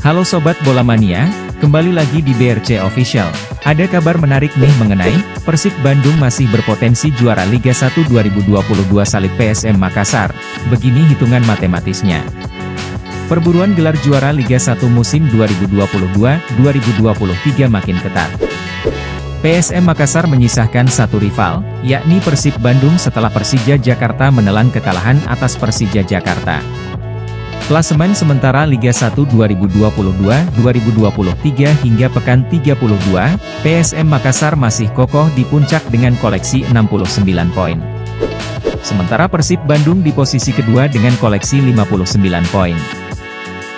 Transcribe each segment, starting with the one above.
Halo Sobat Bola Mania, kembali lagi di BRC Official. Ada kabar menarik nih mengenai Persib Bandung masih berpotensi juara Liga 1 2022 salib PSM Makassar. Begini hitungan matematisnya. Perburuan gelar juara Liga 1 musim 2022-2023 makin ketat. PSM Makassar menyisahkan satu rival, yakni Persib Bandung setelah Persija Jakarta menelan kekalahan atas Persija Jakarta. Klasemen sementara Liga 1 2022-2023 hingga pekan 32, PSM Makassar masih kokoh di puncak dengan koleksi 69 poin. Sementara Persib Bandung di posisi kedua dengan koleksi 59 poin.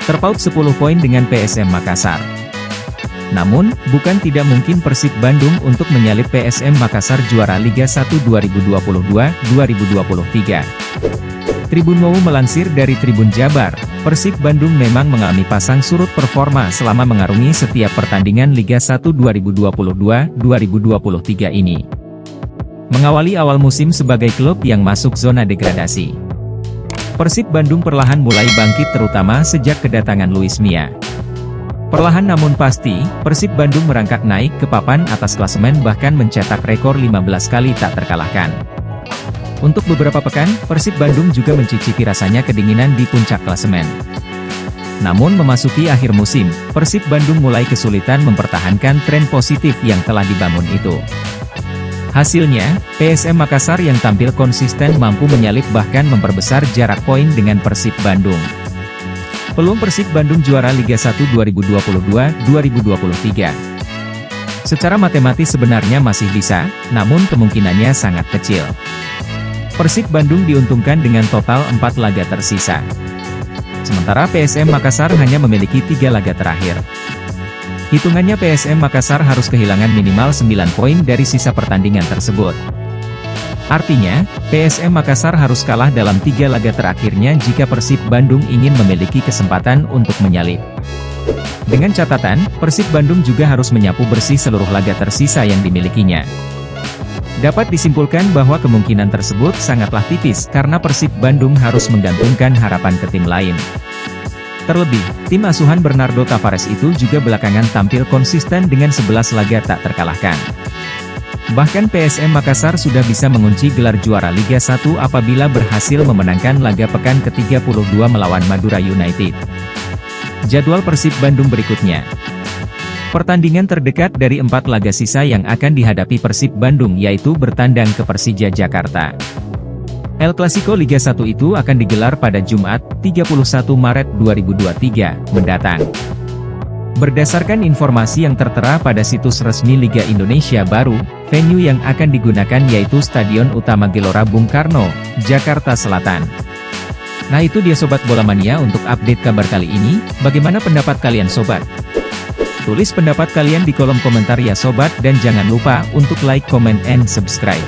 Terpaut 10 poin dengan PSM Makassar. Namun, bukan tidak mungkin Persib Bandung untuk menyalip PSM Makassar juara Liga 1 2022-2023. Tribun Wow melansir dari Tribun Jabar, Persib Bandung memang mengalami pasang surut performa selama mengarungi setiap pertandingan Liga 1 2022-2023 ini. Mengawali awal musim sebagai klub yang masuk zona degradasi, Persib Bandung perlahan mulai bangkit terutama sejak kedatangan Luis Mia. Perlahan namun pasti, Persib Bandung merangkak naik ke papan atas klasemen bahkan mencetak rekor 15 kali tak terkalahkan. Untuk beberapa pekan, Persib Bandung juga mencicipi rasanya kedinginan di puncak klasemen. Namun memasuki akhir musim, Persib Bandung mulai kesulitan mempertahankan tren positif yang telah dibangun itu. Hasilnya, PSM Makassar yang tampil konsisten mampu menyalip bahkan memperbesar jarak poin dengan Persib Bandung. Peluang Persib Bandung juara Liga 1 2022-2023 secara matematis sebenarnya masih bisa, namun kemungkinannya sangat kecil. Persib Bandung diuntungkan dengan total 4 laga tersisa. Sementara PSM Makassar hanya memiliki 3 laga terakhir. Hitungannya PSM Makassar harus kehilangan minimal 9 poin dari sisa pertandingan tersebut. Artinya, PSM Makassar harus kalah dalam 3 laga terakhirnya jika Persib Bandung ingin memiliki kesempatan untuk menyalip. Dengan catatan, Persib Bandung juga harus menyapu bersih seluruh laga tersisa yang dimilikinya. Dapat disimpulkan bahwa kemungkinan tersebut sangatlah tipis karena Persib Bandung harus menggantungkan harapan ke tim lain. Terlebih, tim asuhan Bernardo Tavares itu juga belakangan tampil konsisten dengan 11 laga tak terkalahkan. Bahkan PSM Makassar sudah bisa mengunci gelar juara Liga 1 apabila berhasil memenangkan laga pekan ke-32 melawan Madura United. Jadwal Persib Bandung berikutnya. Pertandingan terdekat dari 4 laga sisa yang akan dihadapi Persib Bandung yaitu bertandang ke Persija Jakarta. El Clasico Liga 1 itu akan digelar pada Jumat, 31 Maret 2023, mendatang. Berdasarkan informasi yang tertera pada situs resmi Liga Indonesia baru, venue yang akan digunakan yaitu Stadion Utama Gelora Bung Karno, Jakarta Selatan. Nah itu dia Sobat Bola Mania untuk update kabar kali ini, bagaimana pendapat kalian Sobat? Tulis pendapat kalian di kolom komentar ya Sobat dan jangan lupa untuk like, comment, and subscribe.